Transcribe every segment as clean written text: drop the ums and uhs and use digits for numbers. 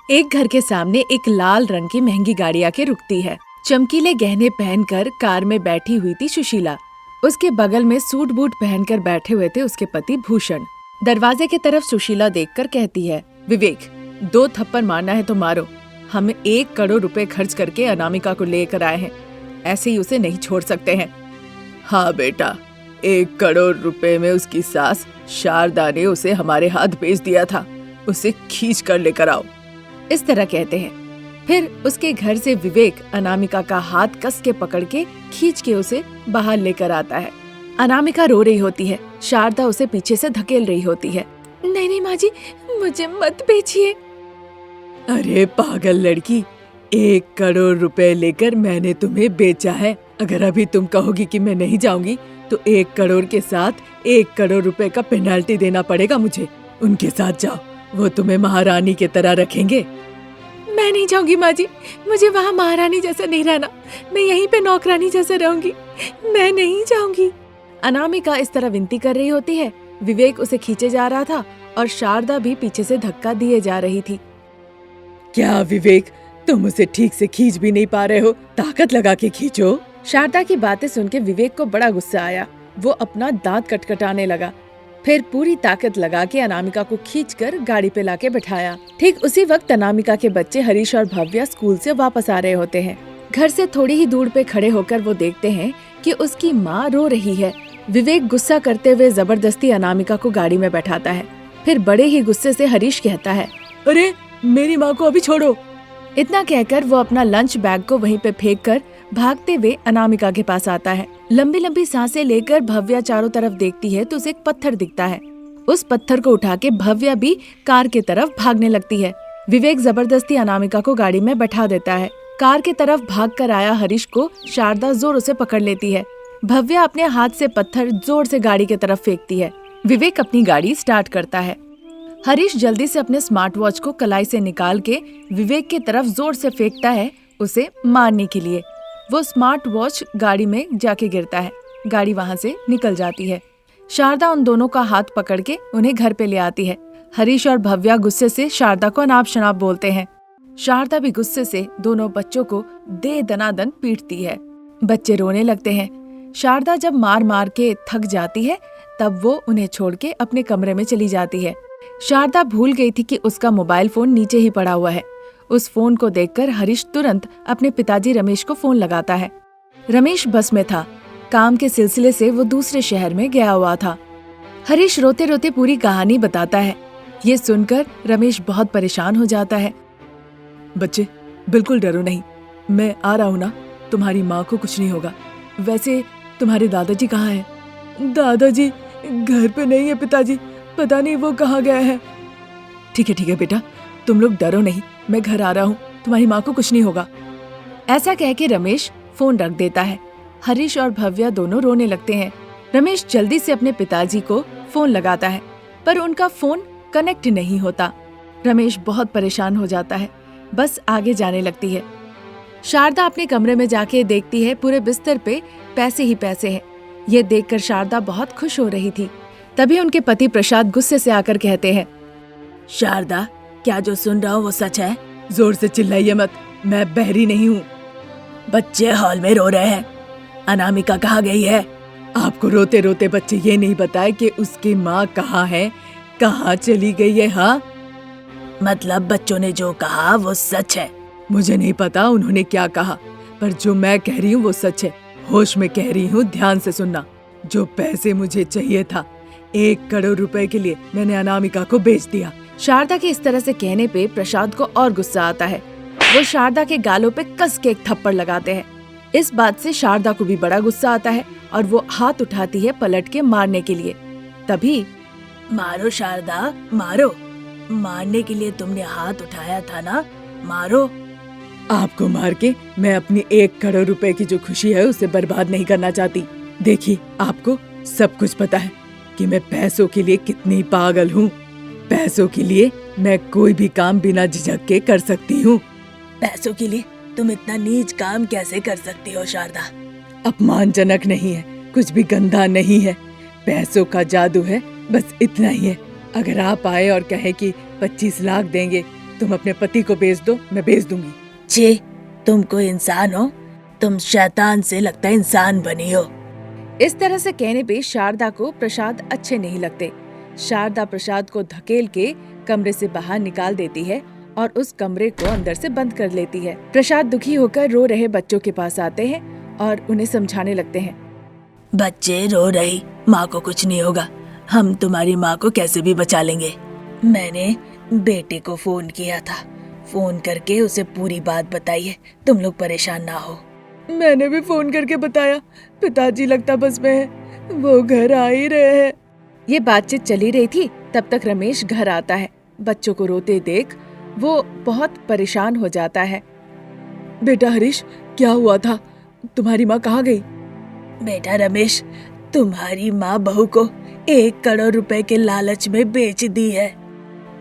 एक घर के सामने एक लाल रंग की महंगी गाड़ी आके रुकती है। चमकीले गहने पहनकर कार में बैठी हुई थी सुशीला। उसके बगल में सूट बूट पहनकर बैठे हुए थे उसके पति भूषण। दरवाजे की तरफ सुशीला देखकर कहती है, विवेक, 2 थप्पड़ मारना है तो मारो। हम 1 करोड़ रुपए खर्च करके अनामिका को लेकर आए हैं, ऐसे ही उसे नहीं छोड़ सकते हैं। हाँ बेटा, 1 करोड़ रुपए में उसकी सास शारदा ने उसे हमारे हाथ भेज दिया था, उसे खींच कर लेकर आओ, इस तरह कहते हैं। फिर उसके घर से विवेक अनामिका का हाथ कस के पकड़ के खींच के उसे बाहर लेकर आता है। अनामिका रो रही होती है। शारदा उसे पीछे से धकेल रही होती है। नहीं नहीं माँ जी, मुझे मत बेचिए। अरे पागल लड़की, 1 करोड़ रुपए लेकर मैंने तुम्हें बेचा है। अगर अभी तुम कहोगी कि मैं नहीं जाऊंगी तो 1 करोड़ के साथ 1 करोड़ रुपए का पेनाल्टी देना पड़ेगा मुझे। उनके साथ जाओ, वो तुम्हें महारानी की तरह रखेंगे। मैं नहीं जाऊंगी माँ जी, मुझे वहाँ महारानी जैसा नहीं रहना, मैं यहीं पे नौकरानी जैसा रहूंगी, मैं नहीं जाऊंगी। अनामिका इस तरह विनती कर रही होती है। विवेक उसे खींचे जा रहा था और शारदा भी पीछे से धक्का दिए जा रही थी। क्या विवेक, तुम उसे ठीक से खींच भी नहीं पा रहे हो, ताकत लगा के खींचो। शारदा की बातें सुन के विवेक को बड़ा गुस्सा आया। वो अपना दांत कटकटाने लगा। फिर पूरी ताकत लगा के अनामिका को खींचकर गाड़ी पे लाके बिठाया। ठीक उसी वक्त अनामिका के बच्चे हरीश और भव्या स्कूल से वापस आ रहे होते हैं। घर से थोड़ी ही दूर पे खड़े होकर वो देखते हैं कि उसकी माँ रो रही है। विवेक गुस्सा करते हुए जबरदस्ती अनामिका को गाड़ी में बैठाता है। फिर बड़े ही गुस्से से हरीश कहता है, अरे मेरी माँ को अभी छोड़ो। इतना कहकर वो अपना लंच बैग को वहीं पे फेंक कर भागते हुए अनामिका के पास आता है। लंबी लंबी सांसें लेकर भव्या चारों तरफ देखती है तो उसे एक पत्थर दिखता है। उस पत्थर को उठा के भव्या भी कार की तरफ भागने लगती है। विवेक जबरदस्ती अनामिका को गाड़ी में बैठा देता है। कार की तरफ भाग कर आया हरीश को शारदा जोरों से पकड़ लेती है। भव्या अपने हाथ से पत्थर जोर से गाड़ी की तरफ फेंकती है। विवेक अपनी गाड़ी स्टार्ट करता है। हरीश जल्दी से अपने स्मार्ट वॉच को कलाई से निकाल के विवेक की तरफ जोर से फेंकता है उसे मारने के लिए। वो स्मार्ट वॉच गाड़ी में जाके गिरता है। गाड़ी वहाँ से निकल जाती है। शारदा उन दोनों का हाथ पकड़ के उन्हें घर पे ले आती है। हरीश और भव्या गुस्से से शारदा को अनाप शनाप बोलते हैं। शारदा भी गुस्से से दोनों बच्चों को दे दनादन पीटती है। बच्चे रोने लगते हैं। शारदा जब मार मार के थक जाती है तब वो उन्हें छोड़ के अपने कमरे में चली जाती है। शारदा भूल गई थी कि उसका मोबाइल फोन नीचे ही पड़ा हुआ है। उस फोन को देखकर हरीश तुरंत अपने पिताजी रमेश को फोन लगाता है। रमेश बस में था। काम के सिलसिले से वो दूसरे शहर में गया हुआ था। हरीश रोते रोते पूरी कहानी बताता है। ये सुनकर रमेश बहुत परेशान हो जाता है। बच्चे, बिल्कुल डरो नहीं, मैं आ रहा हूँ ना, तुम्हारी माँ को कुछ नहीं होगा। वैसे तुम्हारे दादाजी कहाँ हैं? दादाजी घर पे नहीं है पिताजी, पता नहीं वो कहाँ गए हैं। ठीक है बेटा, तुम लोग डरो नहीं, मैं घर आ रहा हूँ, तुम्हारी माँ को कुछ नहीं होगा। ऐसा कह के रमेश फोन रख देता है। हरीश और भव्या दोनों रोने लगते हैं। रमेश जल्दी से अपने पिताजी को फोन लगाता है पर उनका फोन कनेक्ट नहीं होता। रमेश बहुत परेशान हो जाता है। बस आगे जाने लगती है। शारदा अपने कमरे में जाके देखती है पूरे बिस्तर पे पैसे ही पैसे हैं। ये देखकर शारदा बहुत खुश हो रही थी। तभी उनके पति प्रसाद गुस्से से आकर कहते हैं, शारदा, क्या जो सुन रहा हूँ वो सच है? जोर से चिल्लाइए मत, मैं बहरी नहीं हूँ। बच्चे हॉल में रो रहे हैं। अनामिका कहाँ गई है? आपको रोते रोते बच्चे ये नहीं बताए कि उसकी माँ कहाँ है, कहाँ चली गई है? हाँ, मतलब बच्चों ने जो कहा वो सच है। मुझे नहीं पता उन्होंने क्या कहा, पर जो मैं कह रही हूँ वो सच है। होश में कह रही हूँ, ध्यान से सुनना। जो पैसे मुझे चाहिए था, 1 करोड़ रुपए के लिए, मैंने अनामिका को बेच दिया। शारदा के इस तरह से कहने पे प्रसाद को और गुस्सा आता है। वो शारदा के गालों पे कस के एक थप्पड़ लगाते हैं। इस बात से शारदा को भी बड़ा गुस्सा आता है और वो हाथ उठाती है पलट के मारने के लिए। तभी, मारो शारदा, मारो, मारने के लिए तुमने हाथ उठाया था ना, मारो। आपको मार के मैं अपनी 1 करोड़ रुपए की जो खुशी है उसे बर्बाद नहीं करना चाहती। देखिए, आपको सब कुछ पता है कि मैं पैसों के लिए कितनी पागल हूँ। पैसों के लिए मैं कोई भी काम बिना झिझक के कर सकती हूँ। पैसों के लिए तुम इतना नीच काम कैसे कर सकती हो शारदा? अपमानजनक नहीं है, कुछ भी गंदा नहीं है। पैसों का जादू है, बस इतना ही है। अगर आप आए और कहे कि 25 लाख देंगे तुम अपने पति को बेच दो, मैं बेच दूंगी। छे, तुम कोई इंसान हो? तुम शैतान से लगता है इंसान बनी हो। इस तरह से कहने पे शारदा को प्रसाद अच्छे नहीं लगते। शारदा प्रसाद को धकेल के कमरे से बाहर निकाल देती है और उस कमरे को अंदर से बंद कर लेती है। प्रसाद दुखी होकर रो रहे बच्चों के पास आते हैं और उन्हें समझाने लगते हैं। बच्चे रो रही, माँ को कुछ नहीं होगा, हम तुम्हारी माँ को कैसे भी बचा लेंगे। मैंने बेटे को फोन किया था, फोन करके उसे पूरी बात बताई है, तुम लोग परेशान ना हो। मैंने भी फोन करके बताया, पिताजी लगता बस में है, वो घर आ ही रहे हैं। ये बातचीत चली रही थी, तब तक रमेश घर आता है। बच्चों को रोते देख वो बहुत परेशान हो जाता है। बेटा हरीश, क्या हुआ था? तुम्हारी माँ कहाँ गई? बेटा रमेश, तुम्हारी माँ बहू को 1 करोड़ रुपए के लालच में बेच दी है।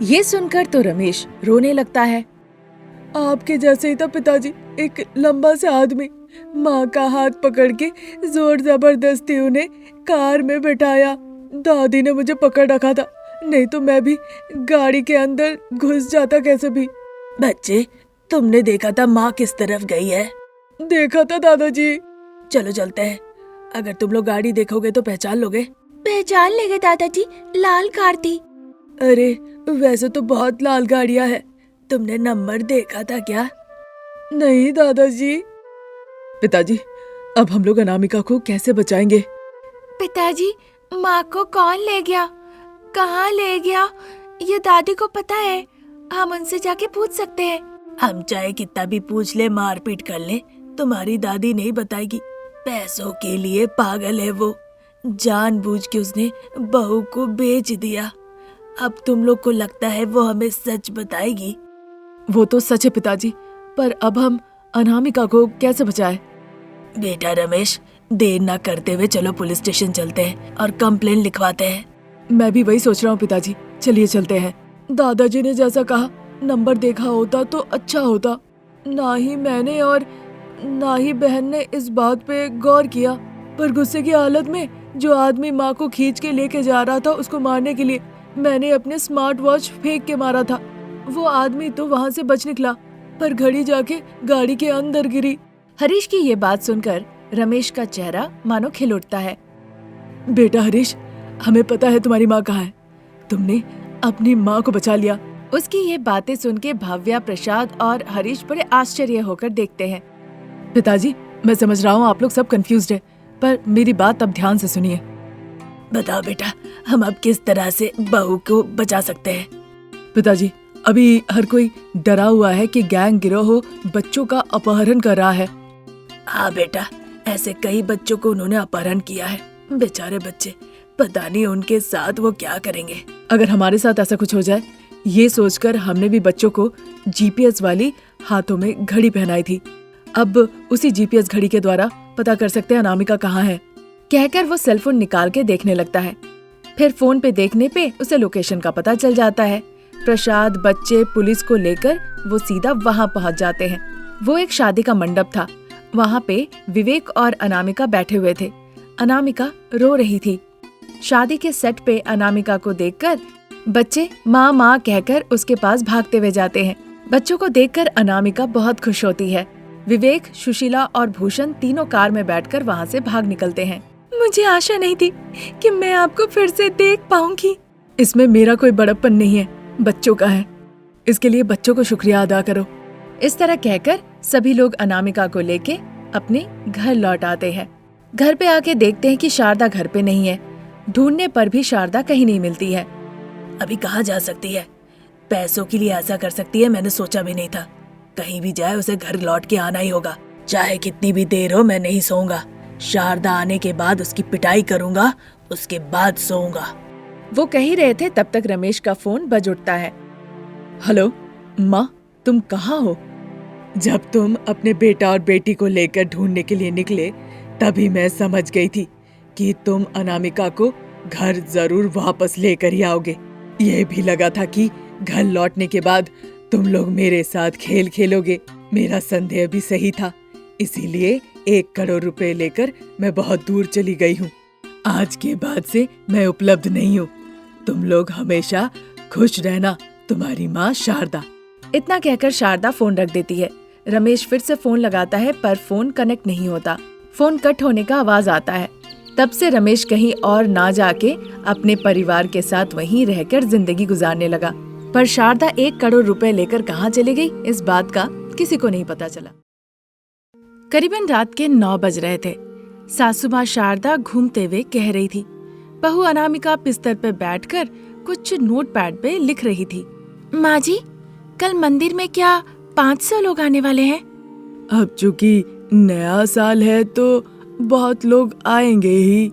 ये सुनकर तो रमेश रोने लगता है। आपके जैसे ही था पिताजी, एक लंबा सा आदमी। माँ का हाथ पकड़ के जोर जबरदस्ती उन्हें कार में बैठाया। दादी ने मुझे पकड़ रखा था, नहीं तो मैं भी गाड़ी के अंदर घुस जाता कैसे भी। बच्चे, तुमने देखा था माँ किस तरफ गई है? देखा था दादाजी। चलो चलते हैं, अगर तुम लोग गाड़ी देखोगे तो पहचान लोगे। पहचान लेंगे दादाजी, लाल कार थी। अरे वैसे तो बहुत लाल गाड़ियां हैं, तुमने नंबर देखा था क्या? नहीं दादाजी। पिताजी, अब हम लोग अनामिका को कैसे बचाएंगे? पिताजी, माँ को कौन ले गया, कहाँ ले गया, ये दादी को पता है, हम उनसे जाके पूछ सकते हैं। हम चाहे कितना भी पूछ ले, मारपीट कर ले, तुम्हारी दादी नहीं बताएगी। पैसों के लिए पागल है वो, जानबूझ के उसने बहू को बेच दिया। अब तुम लोग को लगता है वो हमें सच बताएगी? वो तो सच है पिताजी, पर अब हम अनामिका को कैसे बचाएं? बेटा रमेश, देर ना करते हुए चलो पुलिस स्टेशन चलते हैं और कंप्लेन लिखवाते हैं। मैं भी वही सोच रहा हूँ पिताजी, चलिए चलते हैं। दादाजी ने जैसा कहा, नंबर देखा होता तो अच्छा होता। ना ही मैंने और ना ही बहन ने इस बात पे गौर किया, पर गुस्से की हालत में जो आदमी माँ को खींच के लेके जा रहा था उसको मारने के लिए मैंने अपने स्मार्ट वॉच फेंक के मारा था। वो आदमी तो वहाँ से बच निकला, पर घड़ी जाके गाड़ी के अंदर गिरी। हरीश की ये बात सुनकर रमेश का चेहरा मानो खिल उठता है। बेटा हरीश, हमें पता है तुम्हारी माँ कहाँ है, तुमने अपनी माँ को बचा लिया। उसकी ये बातें सुन के भाव्या, प्रसाद और हरीश बड़े आश्चर्य होकर देखते हैं। पिताजी, मैं समझ रहा हूँ आप लोग सब कंफ्यूज्ड है, पर मेरी बात अब ध्यान से सुनिए। बताओ बेटा, हम अब किस तरह से बहू को बचा सकते हैं? पिताजी, अभी हर कोई डरा हुआ है कि गैंग गिरोह बच्चों का अपहरण कर रहा है। हाँ बेटा, ऐसे कई बच्चों को उन्होंने अपहरण किया है। बेचारे बच्चे, पता नहीं उनके साथ वो क्या करेंगे। अगर हमारे साथ ऐसा कुछ हो जाए, ये सोचकर हमने भी बच्चों को जीपीएस वाली हाथों में घड़ी पहनाई थी। अब उसी जीपीएस घड़ी के द्वारा पता कर सकते हैं अनामिका कहाँ है। कहकर वो सेलफोन निकाल के देखने लगता है। फिर फोन पे देखने पे उसे लोकेशन का पता चल जाता है। प्रसाद, बच्चे, पुलिस को लेकर वो सीधा वहाँ पहुँच जाते हैं। वो एक शादी का मंडप था। वहाँ पे विवेक और अनामिका बैठे हुए थे। अनामिका रो रही थी। शादी के सेट पे अनामिका को देखकर बच्चे माँ माँ कहकर उसके पास भागते हुए जाते हैं। बच्चों को देखकर अनामिका बहुत खुश होती है। विवेक, सुशीला और भूषण तीनों कार में बैठकर वहाँ से भाग निकलते हैं। मुझे आशा नहीं थी कि मैं आपको फिर से देख पाऊंगी। इसमें मेरा कोई बड़प्पन नहीं है, बच्चों का है। इसके लिए बच्चों को शुक्रिया अदा करो। इस तरह कहकर सभी लोग अनामिका को लेके अपने घर लौट आते हैं। घर पे आके देखते हैं कि शारदा घर पे नहीं है। ढूंढने पर भी शारदा कहीं नहीं मिलती है। अभी कहाँ जा सकती है? पैसों के लिए ऐसा कर सकती है, मैंने सोचा भी नहीं था। कहीं भी जाए उसे घर लौट के आना ही होगा। चाहे कितनी भी देर हो, मैं नहीं सोऊंगा। शारदा आने के बाद उसकी पिटाई करूंगा, उसके बाद सोऊंगा। वो कह ही रहे थे, तब तक रमेश का फोन बज उठता है। हेलो माँ, तुम कहाँ हो? जब तुम अपने बेटा और बेटी को लेकर ढूंढने के लिए निकले, तभी मैं समझ गई थी कि तुम अनामिका को घर जरूर वापस लेकर ही आओगे। यह भी लगा था कि घर लौटने के बाद तुम लोग मेरे साथ खेल खेलोगे। मेरा संदेह भी सही था, इसीलिए 1 करोड़ रुपए लेकर मैं बहुत दूर चली गई हूँ। आज के बाद से मैं उपलब्ध नहीं हूँ। तुम लोग हमेशा खुश रहना। तुम्हारी माँ शारदा। इतना कहकर शारदा फोन रख देती है। रमेश फिर से फोन लगाता है पर फोन कनेक्ट नहीं होता। फोन कट होने का आवाज आता है। तब से रमेश कहीं और ना जाके अपने परिवार के साथ वहीं रहकर जिंदगी गुजारने लगा। पर शारदा 1 करोड़ रुपए लेकर कहाँ चली गई, इस बात का किसी को नहीं पता चला। करीबन रात के 9 बज रहे थे। सासू माँ शारदा घूमते हुए कह रही थी। बहू अनामिका बिस्तर पे बैठकर कुछ नोटपैड पे लिख रही थी। माँ जी, कल मंदिर में क्या 500 लोग आने वाले हैं? अब चूंकि नया साल है तो बहुत लोग आएंगे ही।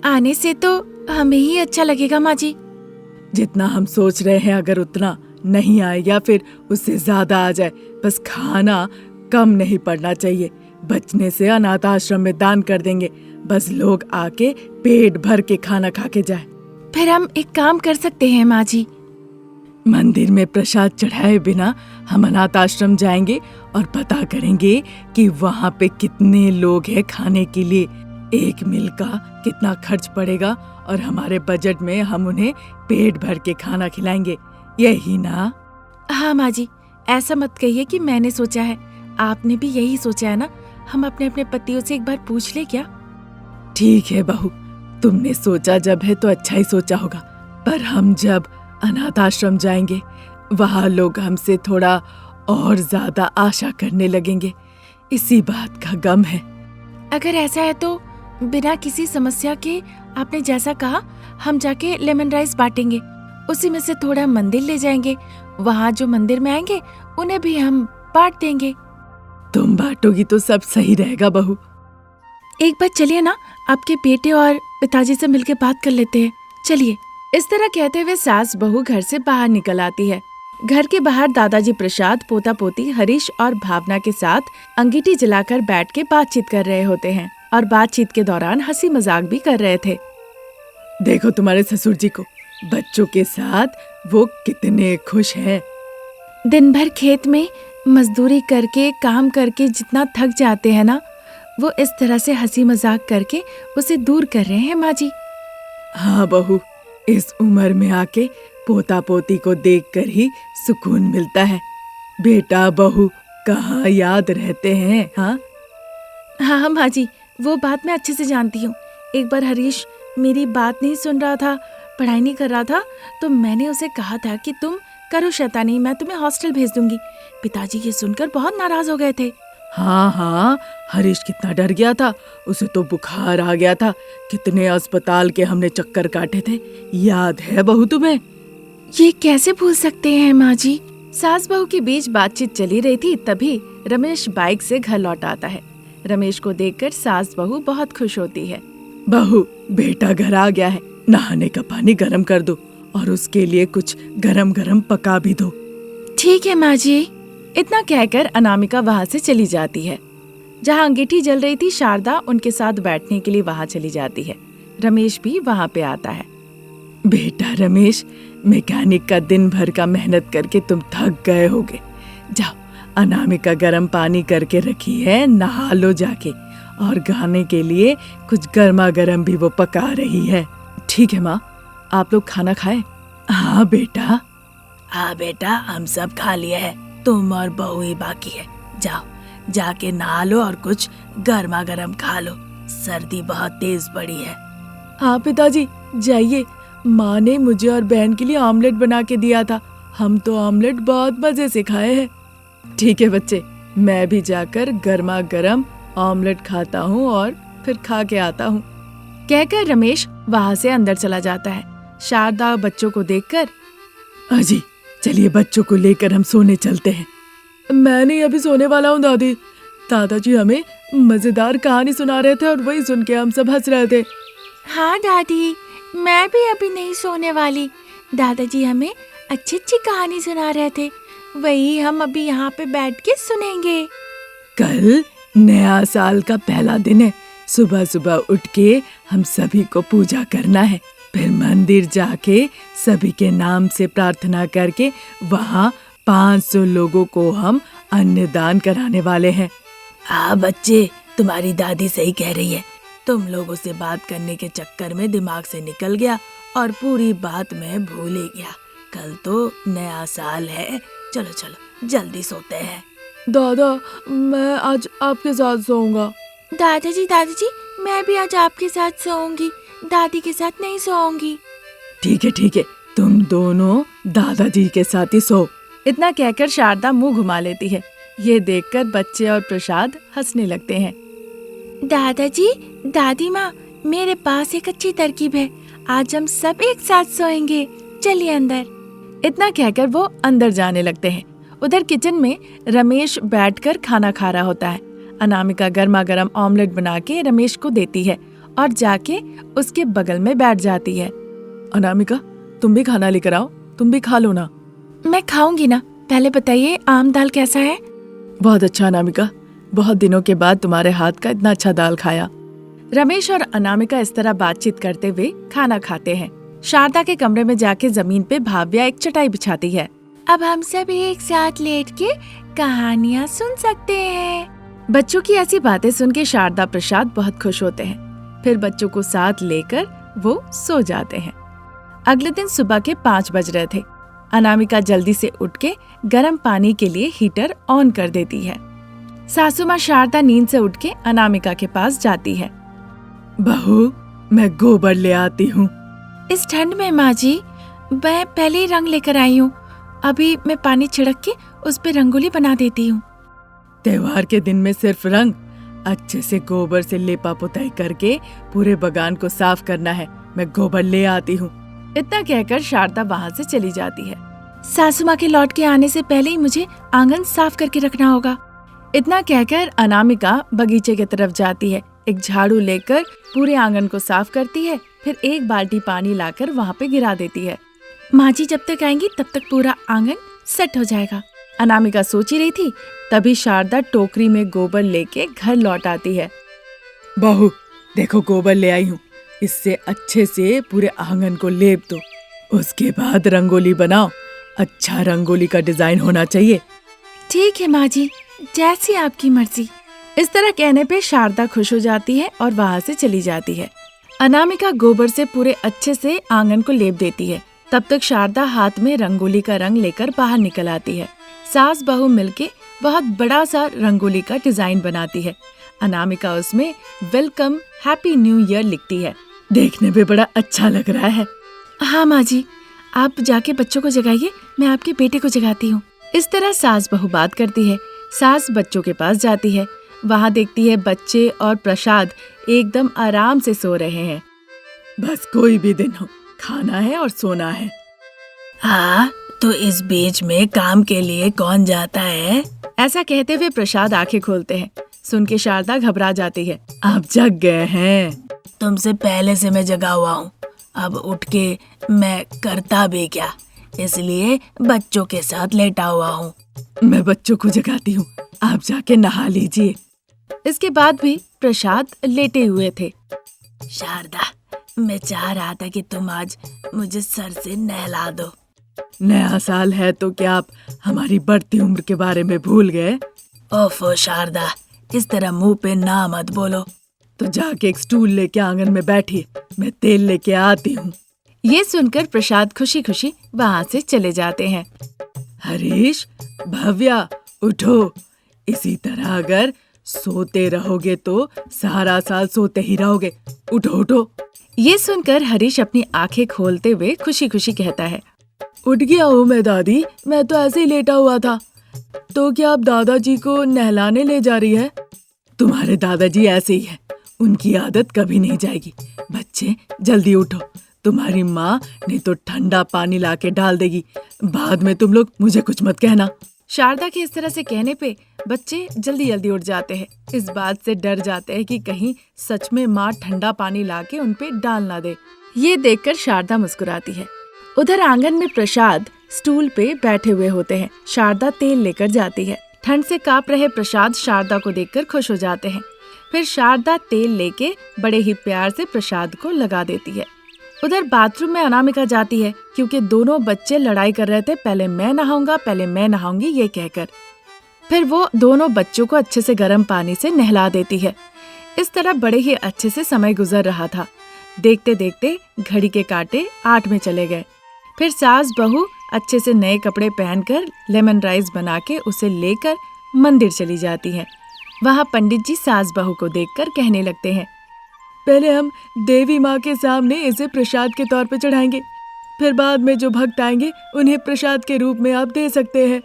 आने से तो हमें ही अच्छा लगेगा माँ जी। जितना हम सोच रहे हैं अगर उतना नहीं आए या फिर उससे ज्यादा आ जाए, बस खाना कम नहीं पड़ना चाहिए। बचने से अनाथ आश्रम में दान कर देंगे, बस लोग आके पेट भर के खाना खा के जाए। फिर हम एक काम कर सकते हैं माँ जी। मंदिर में प्रसाद चढ़ाए बिना हम अनाथ आश्रम जाएंगे और पता करेंगे कि वहाँ पे कितने लोग हैं खाने के लिए, एक मील का कितना खर्च पड़ेगा और हमारे बजट में हम उन्हें पेट भर के खाना खिलाएंगे, यही ना? हाँ माँ जी, ऐसा मत कहिए कि मैंने सोचा है, आपने भी यही सोचा है ना। हम अपने अपने पतियों से एक बार पूछ ले क्या? ठीक है बहू, तुमने सोचा जब है तो अच्छा ही सोचा होगा, पर हम जब अनाथ आश्रम जाएंगे वहाँ लोग हमसे थोड़ा और ज्यादा आशा करने लगेंगे, इसी बात का गम है। अगर ऐसा है तो बिना किसी समस्या के आपने जैसा कहा हम जाके लेमन राइस बांटेंगे, उसी में से थोड़ा मंदिर ले जाएंगे। वहाँ जो मंदिर में आएंगे उन्हें भी हम बांट देंगे। तुम बांटोगी तो सब सही रहेगा बहू। एक बार चलिए ना, आपके बेटे और पिताजी से मिलकर बात कर लेते हैं, चलिए। इस तरह कहते हुए सास बहू घर से बाहर निकल आती है। घर के बाहर दादाजी प्रसाद पोता पोती हरीश और भावना के साथ अंगीठी जलाकर बैठ के बातचीत कर रहे होते हैं और बातचीत के दौरान हंसी मजाक भी कर रहे थे। देखो तुम्हारे ससुर जी को, बच्चों के साथ वो कितने खुश हैं। दिन भर खेत में मजदूरी करके काम करके जितना थक जाते हैं ना, वो इस तरह से हंसी मजाक करके उसे दूर कर रहे हैं माँ जी। हाँ बहू, इस उम्र में आके पोता पोती को देखकर ही सुकून मिलता है। बेटा बहू कहाँ याद रहते हैं। हाँ हाँ माँ जी, वो बात मैं अच्छे से जानती हूँ। एक बार हरीश मेरी बात नहीं सुन रहा था, पढ़ाई नहीं कर रहा था, तो मैंने उसे कहा था कि तुम करो शैतानी, मैं तुम्हें हॉस्टल भेज दूंगी। पिताजी ये सुनकर बहुत नाराज हो गए थे। हाँ हाँ, हरीश कितना डर गया था, उसे तो बुखार आ गया था, कितने अस्पताल के हमने चक्कर काटे थे, याद है बहू तुम्हें? ये कैसे भूल सकते हैं माँ जी। सास बहू के बीच बातचीत चली रही थी, तभी रमेश बाइक से घर लौट आता है। रमेश को देखकर सास बहू बहुत खुश होती है। बहू, बेटा घर आ गया है, नहाने का पानी गर्म कर दो और उसके लिए कुछ गरम गरम पका भी दो। ठीक है माँ जी। इतना कहकर अनामिका वहाँ से चली जाती है। जहाँ अंगीठी जल रही थी, शारदा उनके साथ बैठने के लिए वहाँ चली जाती है। रमेश भी वहाँ पे आता है। बेटा रमेश, मैकेनिक का दिन भर का मेहनत करके तुम थक गए होगे, जाओ अनामिका गर्म पानी करके रखी है, नहा लो जाके, और खाने के लिए कुछ गर्मा गर्म भी वो पका रही है। ठीक है माँ, आप लोग खाना खाए? हाँ बेटा। हाँ बेटा, हम सब खा लिए हैं, तुम और बहू ही बाकी है। जाओ जाके नहा लो और कुछ गर्मा गर्म खा लो, सर्दी बहुत तेज पड़ी है। हाँ पिताजी जाइए, माँ ने मुझे और बहन के लिए ऑमलेट बना के दिया था, हम तो ऑमलेट बहुत मजे से खाए हैं। ठीक है बच्चे, मैं भी जाकर गर्मा गर्म ऑमलेट खाता हूँ और फिर खा के आता हूँ। कहकर रमेश वहाँ से अंदर चला जाता है। शारदा बच्चों को देखकर, अजी चलिए बच्चों को लेकर हम सोने चलते हैं। मैं नहीं अभी सोने वाला हूँ दादी, दादाजी हमें मजेदार कहानी सुना रहे थे और वही सुन के हम सब हंस रहे थे। हाँ दादी, मैं भी अभी नहीं सोने वाली, दादाजी हमें अच्छी अच्छी कहानी सुना रहे थे, वही हम अभी यहाँ पे बैठ के सुनेंगे। कल नया साल का पहला दिन है, सुबह सुबह उठ के हम सभी को पूजा करना है, फिर मंदिर जाके सभी के नाम से प्रार्थना करके वहाँ 500 लोगों को हम अन्नदान कराने वाले हैं। हाँ बच्चे, तुम्हारी दादी सही कह रही है, तुम लोगों से बात करने के चक्कर में दिमाग से निकल गया और पूरी बात मैं भूल ही गया। कल तो नया साल है, चलो चलो जल्दी सोते हैं। दादा, मैं आज आपके साथ सोऊंगा। दादाजी, मैं भी आज आपके साथ सोऊंगी, दादी के साथ नहीं सोऊंगी। ठीक है, तुम दोनों दादाजी के साथ ही सो। इतना कहकर शारदा मुंह घुमा लेती है। ये देखकर बच्चे और प्रसाद हंसने लगते हैं। दादाजी, दादी माँ, मेरे पास एक अच्छी तरकीब है। आज हम सब एक साथ सोएंगे, चलिए अंदर। इतना कहकर वो अंदर जाने लगते हैं। उधर किचन में रमेश बैठकर खाना खा रहा होता है। अनामिका गर्मा गर्म ऑमलेट बना के रमेश को देती है और जाके उसके बगल में बैठ जाती है। अनामिका, तुम भी खाना लेकर आओ, तुम भी खा लो ना। मैं खाऊंगी ना, पहले बताइए आम दाल कैसा है? बहुत अच्छा अनामिका, बहुत दिनों के बाद तुम्हारे हाथ का इतना अच्छा दाल खाया। रमेश और अनामिका इस तरह बातचीत करते हुए खाना खाते हैं। शारदा के कमरे में जाके जमीन पे भाव्या एक चटाई बिछाती है। अब हम सब एक साथ लेट के कहानियाँ सुन सकते हैं। बच्चों की ऐसी बातें सुन के शारदा प्रसाद बहुत खुश होते हैं। फिर बच्चों को साथ लेकर वो सो जाते हैं। अगले दिन सुबह के 5 बज रहे थे। अनामिका जल्दी से उठ के गर्म पानी के लिए हीटर ऑन कर देती है। सासू माँ शारदा नींद से उठ के अनामिका के पास जाती है। बहू, मैं गोबर ले आती हूँ। इस ठंड में माँ जी, मैं पहले ही रंग लेकर आई हूँ। अभी मैं पानी छिड़क के उस पे रंगोली बना देती हूँ। त्योहार के दिन में सिर्फ रंग, अच्छे से गोबर से लेपा पुताई करके पूरे बगान को साफ करना है। मैं गोबर ले आती हूँ। इतना कहकर शारदा वहाँ से चली जाती है। सासू माँ के लौट के आने से पहले ही मुझे आंगन साफ करके रखना होगा। इतना कहकर अनामिका बगीचे की तरफ जाती है। एक झाड़ू लेकर पूरे आंगन को साफ करती है। फिर एक बाल्टी पानी लाकर वहाँ पे गिरा देती है। माँ जी जब तक आएंगी तब तक पूरा आंगन सेट हो जाएगा। अनामिका सोच ही रही थी, तभी शारदा टोकरी में गोबर लेके घर लौट आती है। बहू, देखो गोबर ले आई हूँ, इससे अच्छे से पूरे आंगन को लेप दो। उसके बाद रंगोली बनाओ। अच्छा रंगोली का डिजाइन होना चाहिए। ठीक है माँ जी, जैसी आपकी मर्जी। इस तरह कहने पे शारदा खुश हो जाती है और वहाँ से चली जाती है। अनामिका गोबर से पूरे अच्छे से आंगन को लेप देती है। तब तक शारदा हाथ में रंगोली का रंग लेकर बाहर निकल आती है। सास बहू मिलके बहुत बड़ा सा रंगोली का डिजाइन बनाती है। अनामिका उसमें वेलकम हैप्पी न्यू ईयर लिखती है। देखने में बड़ा अच्छा लग रहा है। हाँ माँ जी, आप जाके बच्चों को जगाइए, मैं आपके बेटे को जगाती हूँ। इस तरह सास बहू बात करती है। सास बच्चों के पास जाती है। वहाँ देखती है बच्चे और प्रसाद एकदम आराम से सो रहे हैं। बस कोई भी दिन हो, खाना है और सोना है। हाँ, तो इस बीच में काम के लिए कौन जाता है? ऐसा कहते हुए प्रसाद आंखें खोलते हैं। सुन के शारदा घबरा जाती है। आप जग गए हैं? तुमसे पहले से मैं जगा हुआ हूँ। अब उठ के मैं करता भी क्या, इसलिए बच्चों के साथ लेटा हुआ हूँ। मैं बच्चों को जगाती हूँ, आप जाके नहा लीजिए। इसके बाद भी प्रसाद लेटे हुए थे। शारदा, मैं चाह रहा था कि तुम आज मुझे सर से नहला दो। नया साल है तो क्या आप हमारी बढ़ती उम्र के बारे में भूल गए? ओफो शारदा, इस तरह मुंह पे ना मत बोलो। तो जाके एक स्टूल लेके आंगन में बैठिए, मैं तेल लेके आती हूँ। ये सुनकर प्रसाद खुशी खुशी वहाँ से चले जाते हैं। हरीश, भव्या, उठो। इसी तरह अगर सोते रहोगे तो सारा साल सोते ही रहोगे। उठो उठो। ये सुनकर हरीश अपनी आंखें खोलते हुए खुशी खुशी कहता है, उठ गया हूँ मैं दादी, मैं तो ऐसे ही लेटा हुआ था। तो क्या आप दादाजी को नहलाने ले जा रही है? तुम्हारे दादाजी ऐसे ही है, उनकी आदत कभी नहीं जाएगी। बच्चे जल्दी उठो, तुम्हारी माँ नहीं तो ठंडा पानी लाके डाल देगी। बाद में तुम लोग मुझे कुछ मत कहना। शारदा के इस तरह से कहने पे बच्चे जल्दी जल्दी उठ जाते हैं। इस बात से डर जाते हैं कि कहीं सच में माँ ठंडा पानी लाके उन पे डाल ना दे। ये देखकर शारदा मुस्कुराती है। उधर आंगन में प्रसाद स्टूल पे बैठे हुए होते हैं। शारदा तेल लेकर जाती है। ठंड से कांप रहे प्रसाद शारदा को देखकर खुश हो जाते हैं। फिर शारदा तेल लेके बड़े ही प्यार से प्रसाद को लगा देती है। उधर बाथरूम में अनामिका जाती है क्योंकि दोनों बच्चे लड़ाई कर रहे थे, पहले मैं नहाऊंगा, पहले मैं नहाऊंगी ये कहकर। फिर वो दोनों बच्चों को अच्छे से गर्म पानी से नहला देती है। इस तरह बड़े ही अच्छे से समय गुजर रहा था। देखते देखते घड़ी के कांटे 8 में चले गए। फिर सास बहू अच्छे से नए कपड़े पहनकर लेमन राइस बना के उसे लेकर मंदिर चली जाती हैं। वहाँ पंडित जी सास बहू को देखकर कहने लगते हैं, पहले हम देवी माँ के सामने इसे प्रसाद के तौर पे चढ़ाएंगे, फिर बाद में जो भक्त आएंगे उन्हें प्रसाद के रूप में आप दे सकते हैं।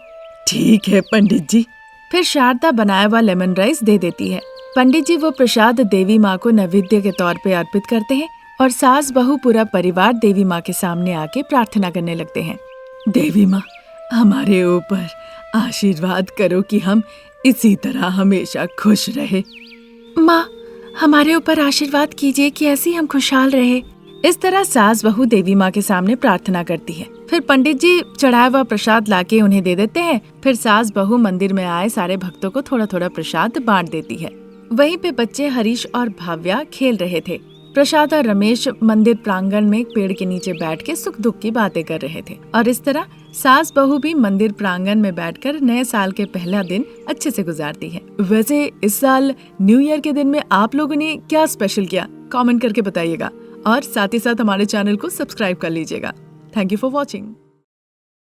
ठीक है पंडित जी। फिर शारदा बनाया हुआ लेमन राइस दे देती है। पंडित जी वो प्रसाद देवी माँ को नैवेद्य के तौर पे अर्पित करते हैं और सास बहू पूरा परिवार देवी माँ के सामने आके प्रार्थना करने लगते हैं। देवी माँ, हमारे ऊपर आशीर्वाद करो कि हम इसी तरह हमेशा खुश रहे। माँ, हमारे ऊपर आशीर्वाद कीजिए कि ऐसे ही हम खुशहाल रहे। इस तरह सास बहू देवी माँ के सामने प्रार्थना करती है। फिर पंडित जी चढ़ाया हुआ प्रसाद लाके उन्हें दे देते हैं। फिर सास बहू मंदिर में आए सारे भक्तों को थोड़ा थोड़ा प्रसाद बांट देती है। वहीं पे बच्चे हरीश और भाव्या खेल रहे थे। प्रसाद और रमेश मंदिर प्रांगण में पेड़ के नीचे बैठ के सुख दुख की बातें कर रहे थे और इस तरह सास बहू भी मंदिर प्रांगण में बैठकर नए साल के पहला दिन अच्छे से गुजारती है। वैसे इस साल न्यू ईयर के दिन में आप लोगों ने क्या स्पेशल किया, कमेंट करके बताइएगा और साथ ही साथ हमारे चैनल को सब्सक्राइब कर लीजिएगा। Thank you for watching.